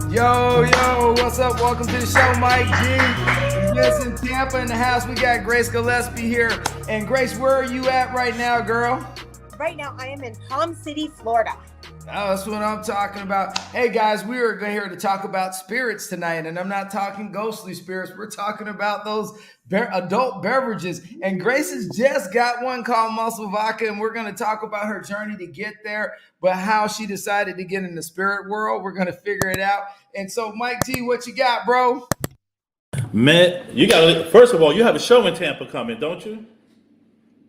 Yo, what's up? Welcome to the show, Mike G. Yes, in Tampa in the house, we got Grace Gillespie here. And Grace, where are you at right now, girl? Right now, I am in Palm City, Florida. Oh, that's what I'm talking about. Hey, guys, we are here to talk about spirits tonight, and I'm not talking ghostly spirits. We're talking about those adult beverages. And Grace has just got one called Muscle Vodka, and we're going to talk about her journey to get there, but how she decided to get in the spirit world. We're going to figure it out. And so, Mike T, what you got, bro? Man, you got first of all, you have a show in Tampa coming, don't you?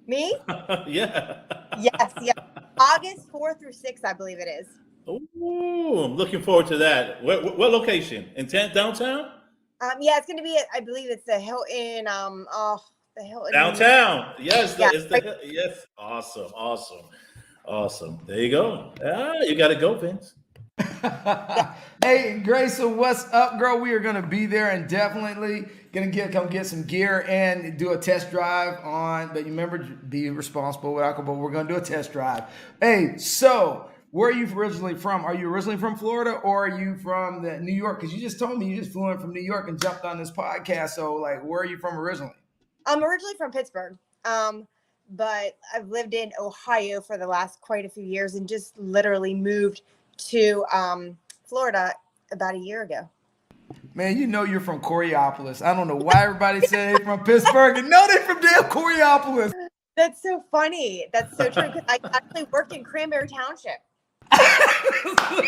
Me? Yeah. Yes. August 4th through 6th, I believe it is. Ooh, I'm looking forward to that. What location? In downtown? Yeah, it's going to be, I believe it's the Hilton, the Hilton. Downtown. Yes, Yeah, yes. Awesome. There you go. You got to go, Vince. Hey, Grace, so what's up, girl? We are going to be there and definitely going to come get some gear and do a test drive on, but you remember, be responsible with alcohol. We're going to do a test drive. Hey, so where are you originally from? Are you originally from Florida or are you from New York? Because you just told me you just flew in from New York and jumped on this podcast. So, like, where are you from originally? I'm originally from Pittsburgh, but I've lived in Ohio for the last quite a few years and just literally moved to Florida about a year ago. Man, you know you're from Coriopolis. I don't know why everybody say they're from Pittsburgh and no, they're from damn Coriopolis. That's so funny. That's so true. Because I actually worked in Cranberry Township.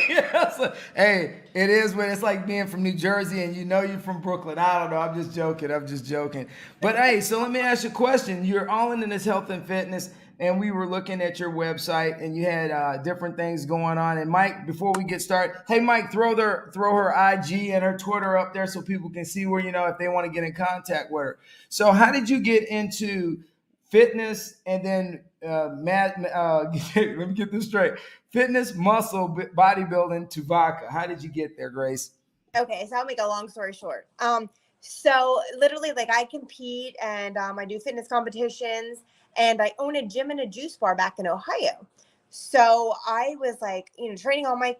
Yes. Hey, it is when it's like being from New Jersey and you know you're from Brooklyn. I don't know. I'm just joking. But hey, so let me ask you a question. You're all into this health and fitness, and we were looking at your website, and you had different things going on. And Mike, before we get started, hey Mike, throw her IG and her Twitter up there so people can see where, if they want to get in contact with her. So how did you get into fitness and then let me get this straight. Fitness, muscle, bodybuilding to vodka. How did you get there, Grace? Okay, so I'll make a long story short. So literally, like, I compete and I do fitness competitions, and I own a gym and a juice bar back in Ohio. So I was like, training all my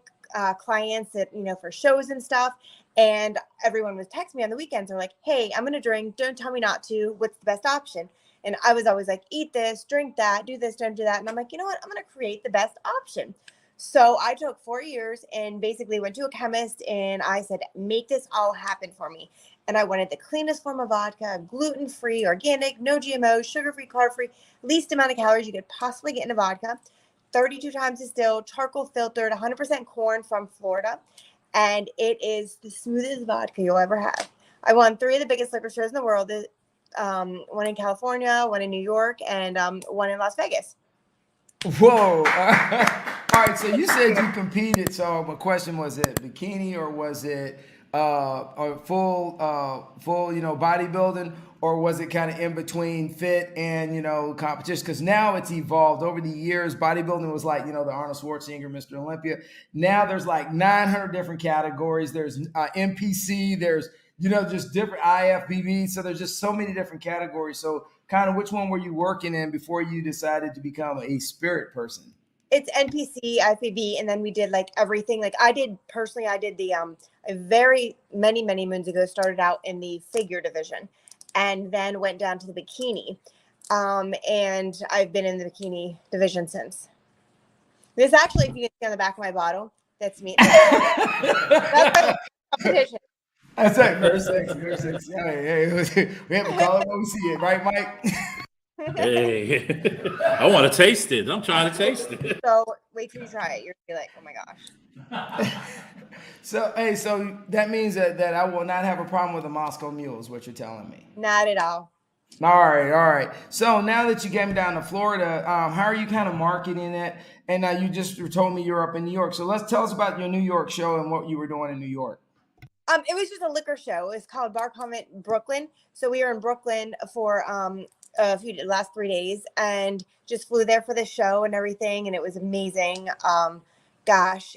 clients at, for shows and stuff. And everyone was texting me on the weekends. They're like, hey, I'm going to drink. Don't tell me not to. What's the best option? And I was always like, eat this, drink that, do this, don't do that. And I'm like, you know what? I'm going to create the best option. So I took 4 years and basically went to a chemist and I said, make this all happen for me. And I wanted the cleanest form of vodka, gluten-free, organic, no GMOs, sugar-free, carb-free, least amount of calories you could possibly get in a vodka, 32 times distilled, charcoal filtered, 100% corn from Florida. And it is the smoothest vodka you'll ever have. I won 3 of the biggest liquor stores in the world. One in California, one in New York, and one in Las Vegas. Whoa. All right, so you said you competed. So my question, was it bikini or was it a full bodybuilding, or was it kind of in between fit and, competition? Because now it's evolved over the years. Bodybuilding was like, the Arnold Schwarzenegger, Mr. Olympia. Now there's like 900 different categories. There's NPC, there's just different IFBB. So there's just so many different categories. So kind of which one were you working in before you decided to become a spirit person? It's NPC, IFBB, and then we did like everything. Like I did the very many moons ago, started out in the figure division and then went down to the bikini. And I've been in the bikini division since. This actually, if you can see on the back of my bottle, that's me. That's my competition. That's right, very sexy. Hey, we have to call it when we see it, right, Mike? Hey, I want to taste it. I'm trying to taste it. So wait till you try it. You're gonna be like, oh my gosh. So that means that I will not have a problem with a Moscow Mule, is what you're telling me. Not at all. All right. So now that you came down to Florida, how are you kind of marketing it? And you just told me you're up in New York. So tell us about your New York show and what you were doing in New York. It was just a liquor show. It was called Bar Comment Brooklyn. So we were in Brooklyn for last 3 days and just flew there for the show and everything. And it was amazing.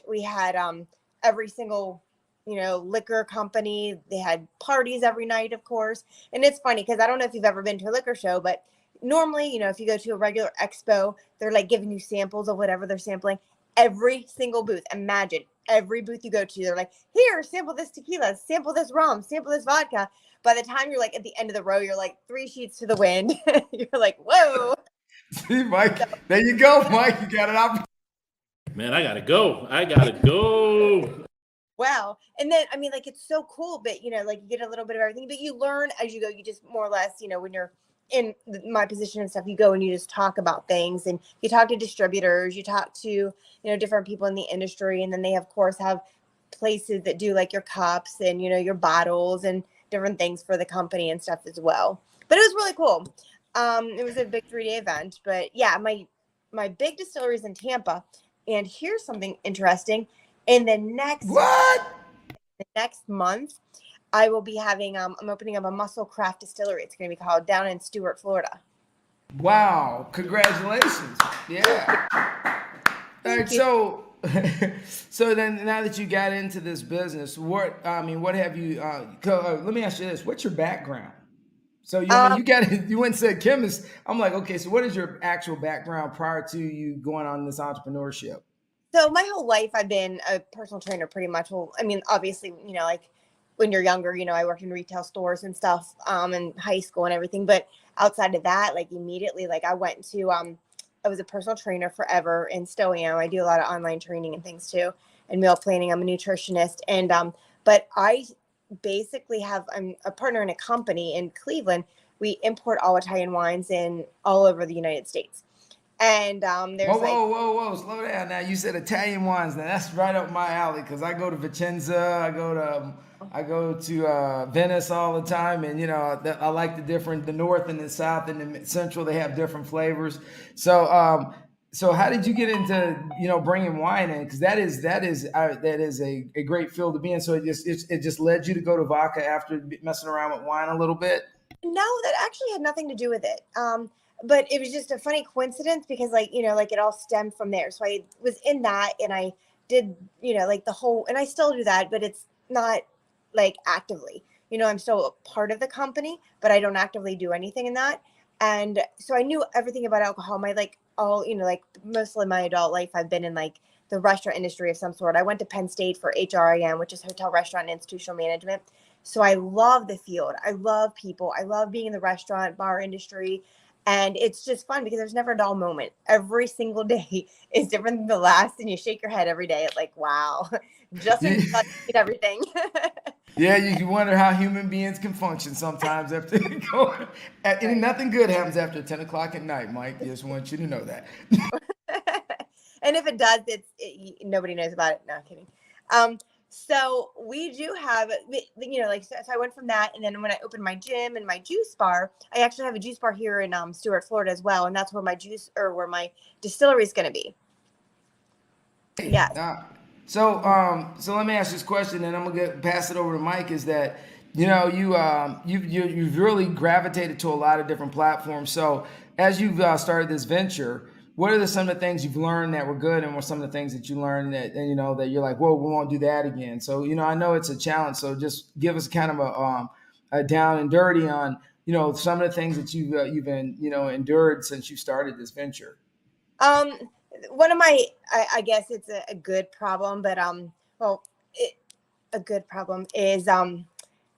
We had every single, liquor company. They had parties every night, of course. And it's funny because I don't know if you've ever been to a liquor show, but normally, if you go to a regular expo, they're like giving you samples of whatever they're sampling. Every single booth, imagine every booth you go to, they're like, here, sample this tequila, sample this rum, sample this vodka. By the time you're like at the end of the row, you're like 3 sheets to the wind. You're like, whoa. See, Mike, there you go, Mike. You got an opportunity. Man, I gotta go. I gotta go. Wow. And then, I mean, like, it's so cool, but, you know, like, you get a little bit of everything, but you learn as you go. You just more or less, you know, when you're in my position and stuff, you go and you just talk about things, and you talk to distributors, you talk to, you know, different people in the industry. And then they, of course, have places that do like your cups and, you know, your bottles and different things for the company and stuff as well. But it was really cool. It was a big 3-day event, but yeah, my big distillery is in Tampa. And here's something interesting. In the next month, I will be having I'm opening up a muscle craft distillery. It's going to be called down in Stuart, Florida. Wow! Congratulations! Yeah. All right. So, so then now that you got into this business, what have you? Let me ask you this: what's your background? So you went and said chemist. I'm like, okay. So what is your actual background prior to you going on this entrepreneurship? So my whole life, I've been a personal trainer pretty much. Well, I mean, obviously, you know, like when you're younger, you know, I worked in retail stores and stuff in high school and everything. But outside of that, like immediately, like I went to, I was a personal trainer forever and still am. I do a lot of online training and things too, and meal planning. I'm a nutritionist. And, but I basically I'm a partner in a company in Cleveland. We import all Italian wines in all over the United States. And there's whoa, slow down now. You said Italian wines. Now that's right up my alley because I go to Vicenza, I go to Venice all the time, and you know I like the north and the south and the central. They have different flavors. So so how did you get into bringing wine in? Because that is a great field to be in. So it just led you to go to vodka after messing around with wine a little bit. No, that actually had nothing to do with it. But it was just a funny coincidence because like it all stemmed from there. So I was in that and I did, like the whole, and I still do that, but it's not like actively, I'm still a part of the company, but I don't actively do anything in that. And so I knew everything about alcohol. My like mostly my adult life, I've been in like the restaurant industry of some sort. I went to Penn State for HRIM, which is hotel, restaurant, and institutional management. So I love the field. I love people. I love being in the restaurant, bar industry. And it's just fun because there's never a dull moment. Every single day is different than the last. And you shake your head every day. It's like, wow, just everything. Yeah, you can wonder how human beings can function sometimes after going. And nothing good happens after 10 o'clock at night, Mike. I just want you to know that. And if it does, nobody knows about it. No, I'm kidding. So we do have, so I went from that. And then when I opened my gym and my juice bar, I actually have a juice bar here in Stuart, Florida as well. And that's where where my distillery is going to be. Yeah. So let me ask this question, and I'm gonna pass it over to Mike. Is that you've really gravitated to a lot of different platforms. So as you've started this venture, what are some of the things you've learned that were good, and what are some of the things that you learned that that you're like, whoa, we won't do that again? So I know it's a challenge. So just give us kind of a down and dirty on some of the things that you've been endured since you started this venture. One of my, I guess it's a good problem, but a good problem is I'm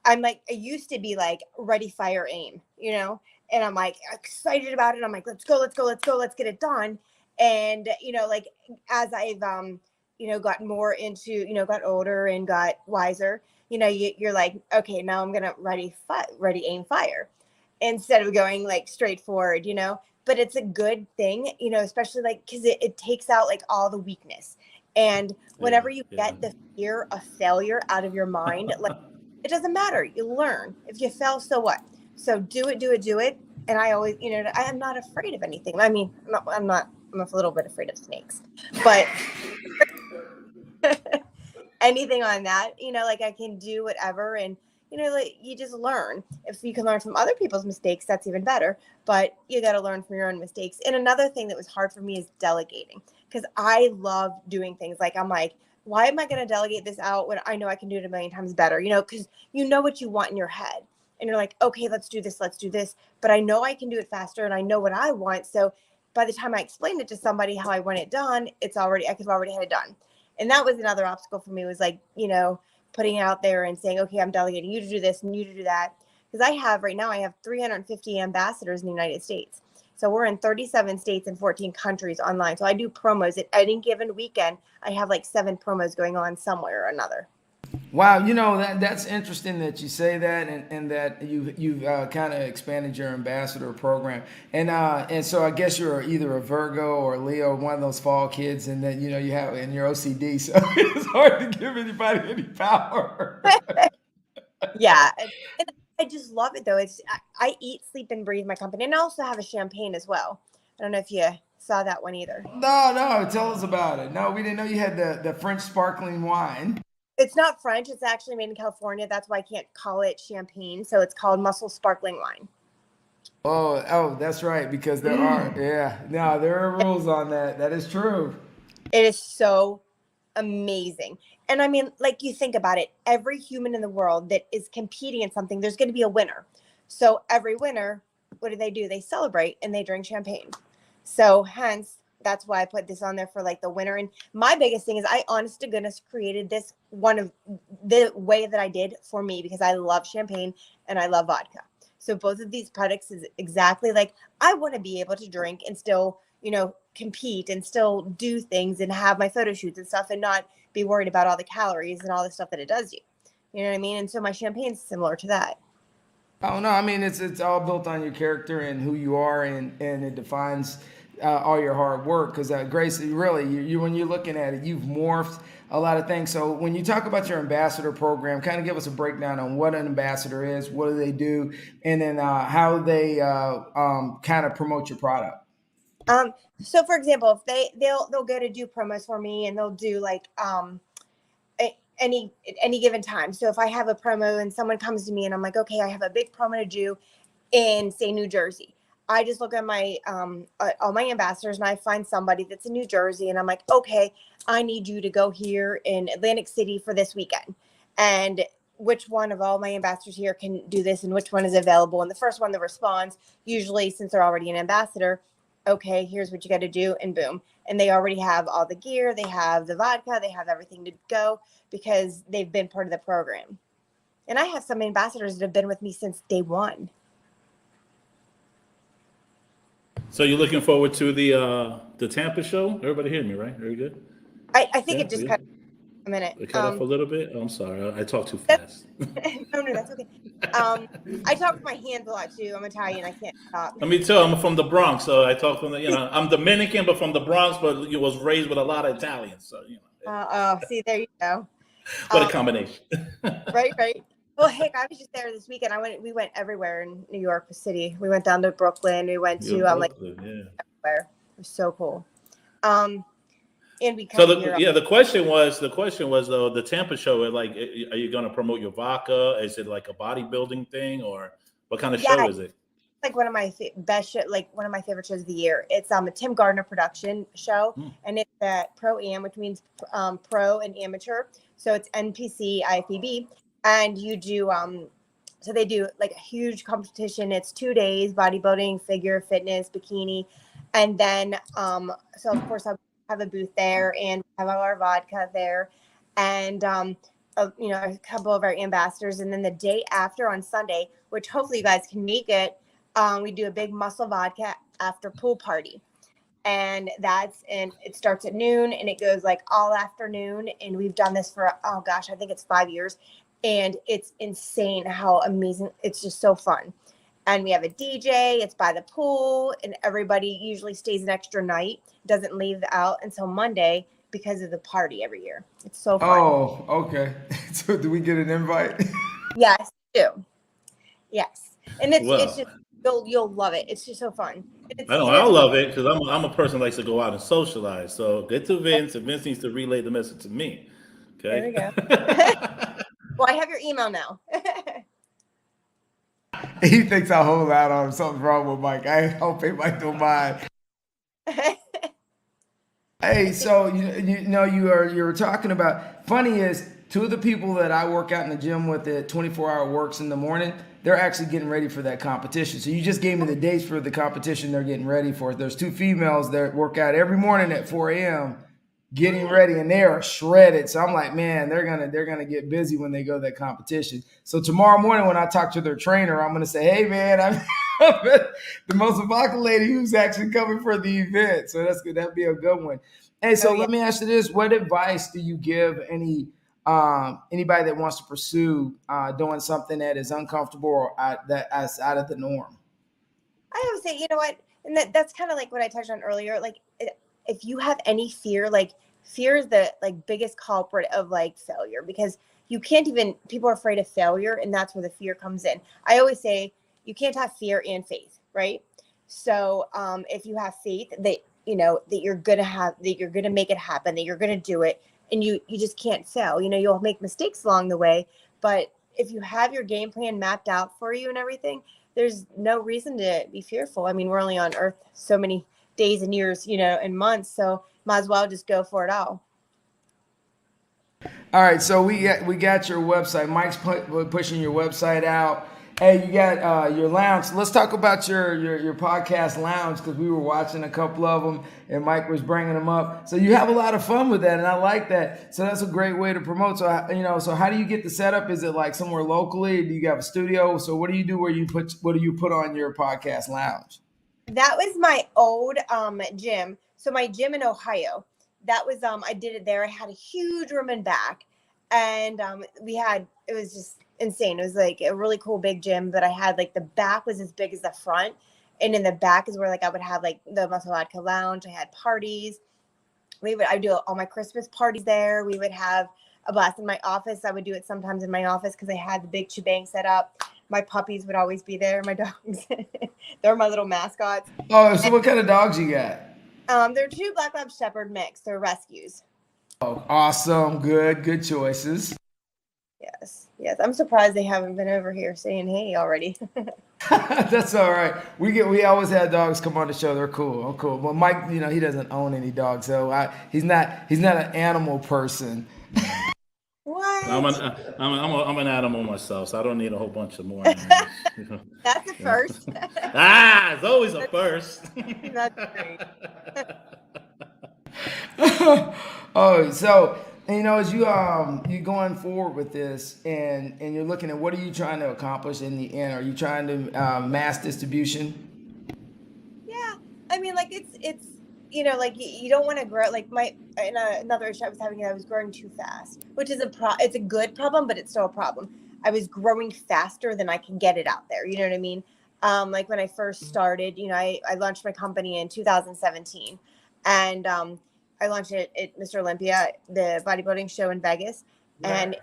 like, I used to be like ready, fire, aim, and I'm like excited about it. I'm like, let's go, let's get it done. And like as I've gotten more into got older and got wiser, you're like, okay, now I'm gonna ready, aim, fire, instead of going like straight forward, But it's a good thing, especially like because it takes out like all the weakness. And whenever you get the fear of failure out of your mind, like it doesn't matter. You learn. If you fail, so what? So do it. And I always, I am not afraid of anything. I mean, I'm a little bit afraid of snakes, but anything on that, like I can do whatever. And like you just learn. If you can learn from other people's mistakes, that's even better. But you got to learn from your own mistakes. And another thing that was hard for me is delegating, because I love doing things. Like I'm like, why am I going to delegate this out when I know I can do it a million times better? Because you know what you want in your head, and you're like, okay, let's do this. But I know I can do it faster, and I know what I want. So by the time I explain it to somebody how I want it done, I could already had it done. And that was another obstacle for me, was like, putting it out there and saying, okay, I'm delegating you to do this and you to do that. Because right now I have 350 ambassadors in the United States. So we're in 37 states and 14 countries online. So I do promos at any given weekend. I have like 7 promos going on somewhere or another. Wow, that's interesting that you say that, and that you've kind of expanded your ambassador program, and so I guess you're either a Virgo or Leo, one of those fall kids, and then you have, and you're OCD, so it's hard to give anybody any power. Yeah, and I just love it though. I eat, sleep, and breathe my company, and I also have a champagne as well. I don't know if you saw that one either. No, tell us about it. No, we didn't know you had the French sparkling wine. It's not French. It's actually made in California. That's why I can't call it champagne. So it's called Muscle Sparkling Wine. Oh, that's right. Because there are rules on that. That is true. It is so amazing. And I mean, like, you think about it, every human in the world that is competing in something, there's going to be a winner. So every winner, what do? They celebrate and they drink champagne. So hence, that's why I put this on there for like the winner. And my biggest thing is I honest to goodness created this one of the way that I did for me, because I love champagne and I love vodka. So both of these products is exactly like, I want to be able to drink and still, compete and still do things and have my photo shoots and stuff and not be worried about all the calories and all the stuff that it does you. You know what I mean? And so my champagne's similar to that. Oh no, I mean it's all built on your character and who you are, and it defines all your hard work. Because Grace, really, you when you're looking at it, you've morphed a lot of things. So when you talk about your ambassador program, kind of give us a breakdown on what an ambassador is, what do they do, and then how they kind of promote your product. So for example, if they'll go to do promos for me, and they'll do like any given time. So if I have a promo and someone comes to me and I'm like, okay, I have a big promo to do in, say, New Jersey, I just look at my all my ambassadors and I find somebody that's in New Jersey, and I'm like, okay, I need you to go here in Atlantic City for this weekend, and which one of all my ambassadors here can do this, and which one is available. And the first one that responds, usually since they're already an ambassador, okay, here's what you got to do, and boom. And they already have all the gear, they have the vodka, they have everything to go, because they've been part of the program. And I have some ambassadors that have been with me since day one. So you're looking forward to the Tampa show? Everybody hear me, right? Very good. I think it just cut a minute. It cut off a little bit. Oh, I'm sorry, I talk too fast. No, that's okay. I talk with my hands a lot too. I'm Italian. I can't stop. Let me tell you, I'm from the Bronx, so I talk from I'm Dominican, but from the Bronx, but you was raised with a lot of Italians, so See, there you go. What a combination. Right. Well, heck, I was just there this weekend. We went everywhere in New York City. We went down to Brooklyn. We went to everywhere. It was so cool. And we so the question was though, the Tampa show, like, are you going to promote your vodka? Is it like a bodybuilding thing, or what kind of show is it? Like one of my best show, like one of my favorite shows of the year. It's a Tim Gardner production show, and it's at Pro-Am, which means pro and amateur. So it's NPC IFBB, and you do so they do like a huge competition. It's 2 days: bodybuilding, figure fitness, bikini, and then so of course I'll have a booth there and have all our vodka there, and a couple of our ambassadors. And then the day after, on Sunday, which hopefully you guys can make it, we do a big muscle vodka after pool party, and it starts at noon and it goes like all afternoon. And we've done this for I think it's 5 years, and it's insane how amazing. It's just so fun. And we have a DJ, it's by the pool, and everybody usually stays an extra night, doesn't leave out until Monday because of the party every year. It's so fun. Oh, okay. So do we get an invite? Yes, we do. Yes. And it's just, you'll love it. It's just so fun. I'll love it, because I'm a person who likes to go out and socialize. So get to Vince, and Vince needs to relay the message to me. Okay. There we go. Well, I have your email now. He thinks I hold out on him. Something's wrong with Mike. I hope Mike don't mind. Hey, so you were talking about. Funny is, 2 of the people that I work out in the gym with at 24-hour works in the morning, they're actually getting ready for that competition. So you just gave me the dates for the competition they're getting ready for. There's 2 females that work out every morning at 4 a.m. getting ready, and they are shredded. So I'm like, man, they're gonna get busy when they go to that competition. So tomorrow morning when I talk to their trainer, I'm gonna say, hey man, I'm the most Vodka lady who's actually coming for the event. So that's good. That'd be a good one. Hey, so let me ask you this: what advice do you give anybody that wants to pursue doing something that is uncomfortable or that's out of the norm? I would say, you know what, and that's kind of like what I touched on earlier. Like, if you have any fear, like fear is the like biggest culprit of like failure, because you can't even, people are afraid of failure, and that's where the fear comes in. I always say you can't have fear and faith, right? So if you have faith that that you're gonna make it happen, that you're gonna do it, and you just can't fail. You'll make mistakes along the way, but if you have your game plan mapped out for you and everything, there's no reason to be fearful. I mean, we're only on earth so many days and years, and months, so might as well just go for it all. All right, so we got your website. Mike's pushing your website out. Hey, you got your lounge. Let's talk about your podcast lounge, because we were watching a couple of them and Mike was bringing them up. So you have a lot of fun with that, and I like that. So that's a great way to promote. So so how do you get the setup? Is it like somewhere locally? Do you have a studio? So what do you do what do you put on your podcast lounge? That was my old gym. So my gym in Ohio, that was I did it there. I had a huge room in back, and it was just insane. It was like a really cool big gym, but I had like the back was as big as the front, and in the back is where like I would have like the Muscle Vodka lounge. I had parties. I do all my Christmas parties there. We would have a blast in my office. I would do it sometimes in my office because I had the big shebang set up. My puppies would always be there. My dogs, they're my little mascots. Oh, so what kind of dogs you got? They're 2 Black Lab Shepherd mix. They're rescues. Oh, awesome. Good choices. Yes. I'm surprised they haven't been over here saying hey already. That's all right. We always have dogs come on the show. They're cool. I'm cool. But Mike, he doesn't own any dogs, so he's not an animal person. What? I'm an animal myself, so I don't need a whole bunch of more animals. That's a first. It's always a first. That's great. Oh, so as you going forward with this, and you're looking at what are you trying to accomplish in the end? Are you trying to mass distribution? Yeah, I mean, like it's like you don't want to grow. Like another issue I was having, I was growing too fast, which is it's a good problem, but it's still a problem. I was growing faster than I can get it out there. You know what I mean? Like when I first started, I launched my company in 2017, and I launched it at Mr. Olympia, the bodybuilding show in Vegas, and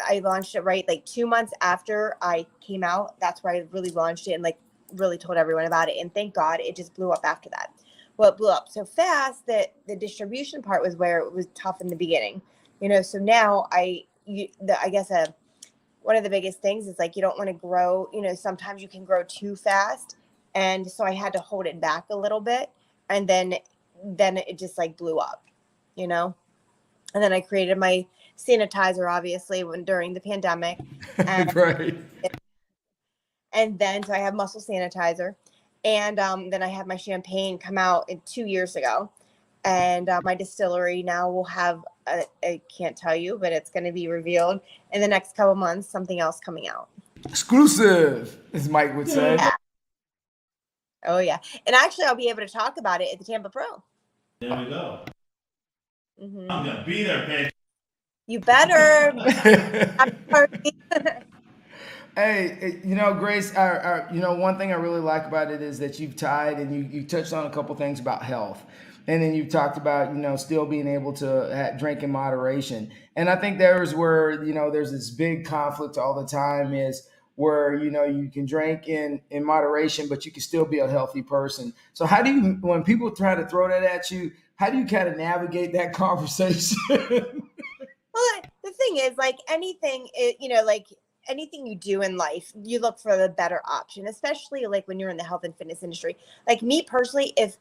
I launched it right like 2 months after I came out. That's where I really launched it and like really told everyone about it. And thank God it just blew up after that. Well, it blew up so fast that the distribution part was where it was tough in the beginning. So now I guess one of the biggest things is like you don't want to grow. Sometimes you can grow too fast, and so I had to hold it back a little bit, and then it just like blew up, and then I created my sanitizer, obviously, during the pandemic, and, Right. And then so I have muscle sanitizer, and then I had my champagne come out 2 years ago, and my distillery now will have I can't tell you, but it's going to be revealed in the next couple months. Something else coming out, exclusive, as Mike would say. Yeah. Oh yeah, and actually I'll be able to talk about it at the Tampa Pro. There we go. Mm-hmm. I'm gonna be there, bitch. You better. Hey, Grace, one thing I really like about it is that you've tied and you touched on a couple things about health. And then you've talked about, still being able to drink in moderation. And I think there's where, there's this big conflict all the time is where, you can drink in moderation, but you can still be a healthy person. So how do you, when people try to throw that at you, how do you kind of navigate that conversation? Well, the thing is, like anything, anything you do in life, you look for the better option, especially like when you're in the health and fitness industry. Like me personally, if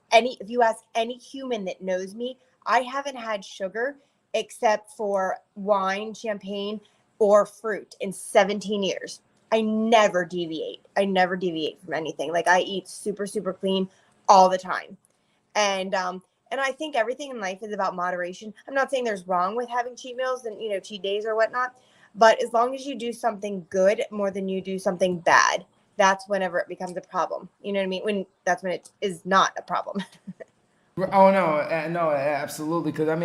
you ask any human that knows me, I haven't had sugar except for wine, champagne, or fruit in 17 years. I never deviate. From anything. Like I eat super, super clean all the time. And And I think everything in life is about moderation. I'm not saying there's wrong with having cheat meals and, cheat days or whatnot, but as long as you do something good more than you do something bad, that's whenever it becomes a problem. You know what I mean? That's when it is not a problem. Oh no, no, absolutely. Because I'm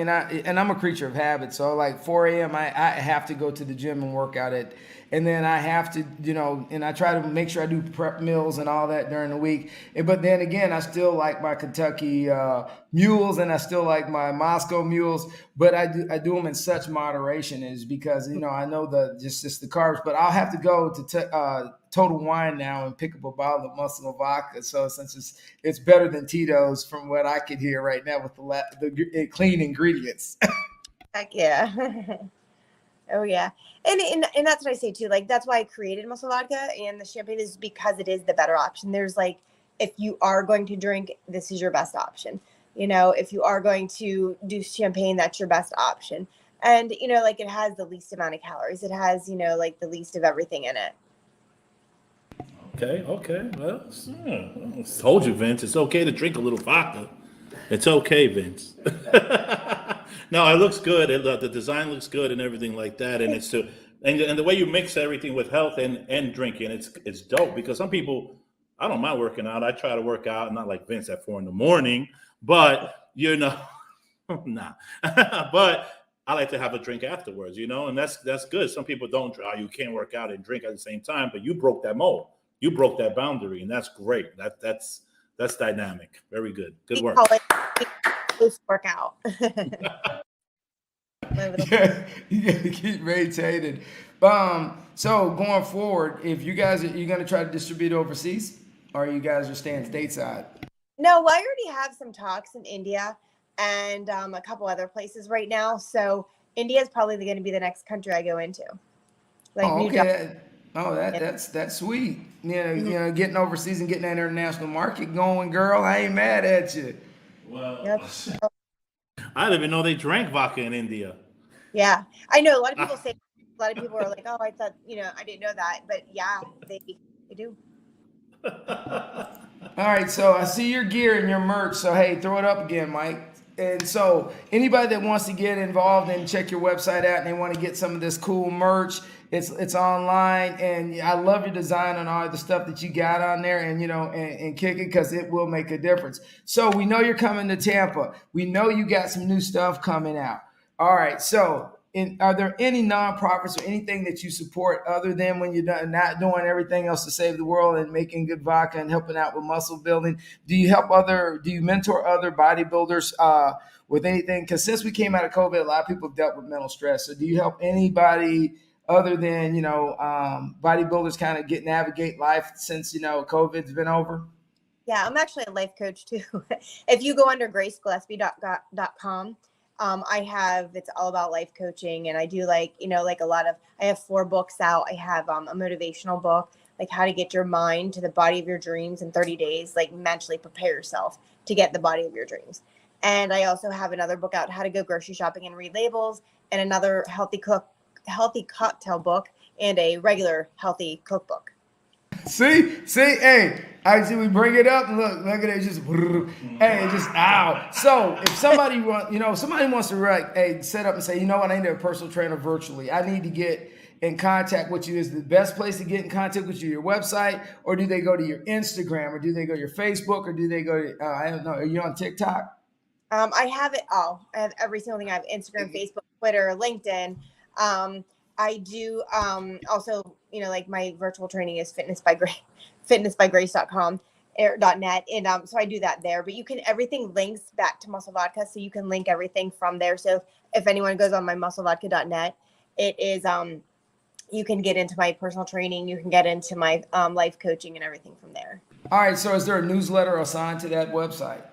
a creature of habit. So like 4 a.m. I have to go to the gym and work out and then I have to, and I try to make sure I do prep meals and all that during the week. But then again, I still like my Kentucky mules and I still like my Moscow mules, but I do them in such moderation, is because I know just the carbs. But I'll have to go to Total Wine now and pick up a bottle of Muscle Vodka. So since it's better than Tito's from what I could hear right now with the clean ingredients. Heck yeah. Oh yeah. And that's what I say too. Like, that's why I created Muscle Vodka and the champagne, is because it is the better option. There's like, if you are going to drink, this is your best option. If you are going to do champagne, that's your best option. And, like, it has the least amount of calories. It has, like the least of everything in it. Okay. Well, I told you, Vince. It's okay to drink a little vodka. It's okay, Vince. No, it looks good. The design looks good and everything like that. And and the way you mix everything with health and drinking, it's dope. Because some people, I don't mind working out. I try to work out, not like Vince at 4 a.m, but nah. But I like to have a drink afterwards, and that's good. Some people don't. You can't work out and drink at the same time, but you broke that mold. You broke that boundary, and that's great. That's dynamic. Very good. Good work. Workout. Yeah, you got to keep maintaining. So going forward, if you're going to try to distribute overseas, or you guys are staying stateside? No, I already have some talks in India and a couple other places right now. So India is probably going to be the next country I go into. Like, oh, okay. That's sweet. Getting overseas and getting that international market going, girl. I ain't mad at you. Well, Yep. I didn't even know they drank vodka in India. Yeah, I know. A lot of people say. A lot of people are like, "Oh, I thought, I didn't know that," but yeah, they do. All right, so I see your gear and your merch. So hey, throw it up again, Mike. And so anybody that wants to get involved and check your website out and they want to get some of this cool merch, it's online. And I love your design on all the stuff that you got on there, and and kick it, because it will make a difference. So we know you're coming to Tampa. We know you got some new stuff coming out. All right, so are there any nonprofits or anything that you support other than when you're not doing everything else to save the world and making good vodka and helping out with muscle building? Do you mentor other bodybuilders with anything? Because since we came out of COVID, a lot of people have dealt with mental stress. So do you help anybody other than, bodybuilders kind of navigate life since, COVID's been over? Yeah, I'm actually a life coach too. If you go under gracegillespie.com, it's all about life coaching, and I do I have 4 books out. I have a motivational book, like how to get your mind to the body of your dreams in 30 days, like mentally prepare yourself to get the body of your dreams. And I also have another book out, how to go grocery shopping and read labels, and another healthy cocktail book, and a regular healthy cookbook. See, hey, actually we bring it up and look at it, just, hey, just ow. So if somebody wants to set up and say, I need a personal trainer virtually, I need to get in contact with you, is the best place to get in contact with you your website, or do they go to your Instagram, or do they go to your Facebook, or do they go to, I don't know, are you on TikTok? I have it all. I have every single thing. I have Instagram, Facebook, Twitter, LinkedIn. I do also, my virtual training is fitnessbygrace.com or .net. And so I do that there, but everything links back to Muscle Vodka. So you can link everything from there. So if anyone goes on my musclevodka.net, it is, you can get into my personal training. You can get into my life coaching and everything from there. All right. So is there a newsletter assigned to that website?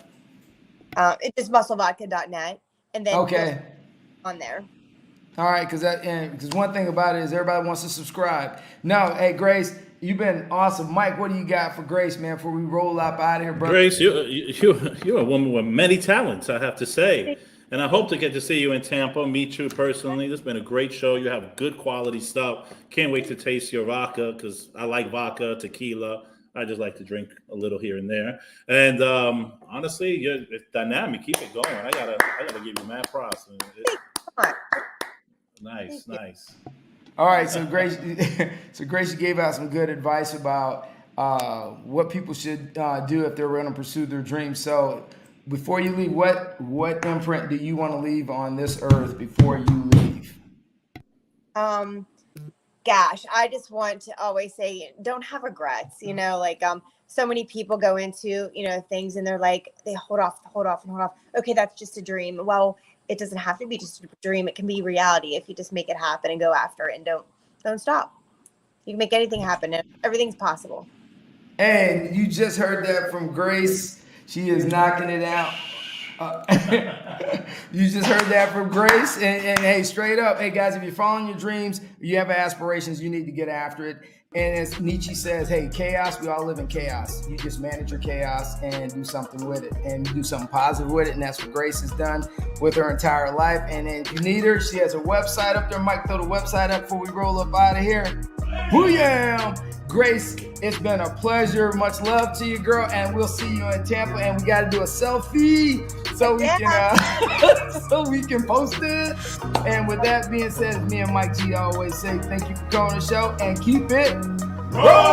It's just musclevodka.net. And then okay, on there. All right, because one thing about it is everybody wants to subscribe. No, hey, Grace, you've been awesome. Mike, what do you got for Grace, man, before we roll up out of here, brother? Grace, you're a woman with many talents, I have to say. And I hope to get to see you in Tampa, meet you personally. This has been a great show. You have good quality stuff. Can't wait to taste your vodka, because I like vodka, tequila. I just like to drink a little here and there. And honestly, it's dynamic. Keep it going. I gotta give you mad props. Nice. All right, so Grace, you gave out some good advice about what people should do if they're going to pursue their dreams. So before you leave, what imprint do you want to leave on this earth before you leave? Gosh, I just want to always say, don't have regrets. You know, like so many people go into things and they're like, they hold off. Okay, that's just a dream. Well, it doesn't have to be just a dream. It can be reality if you just make it happen and go after it and don't stop. You can make anything happen. Everything's possible. And you just heard that from Grace. She is knocking it out. You just heard that from Grace. And hey, straight up, hey guys, if you're following your dreams, you have aspirations, you need to get after it. And as Nietzsche says, hey, chaos, we all live in chaos. You just manage your chaos and do something with it, and do something positive with it. And that's what Grace has done with her entire life. And then if you need her, she has a website up there. Mike, throw the website up before we roll up out of here. Booyah! Grace, it's been a pleasure. Much love to you, girl. And we'll see you in Tampa. And we got to do a selfie so we can post it. And with that being said, as me and Mike G always say, thank you for coming on the show and keep it rolling.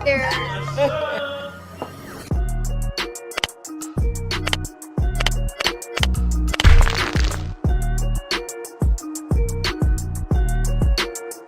Cheers.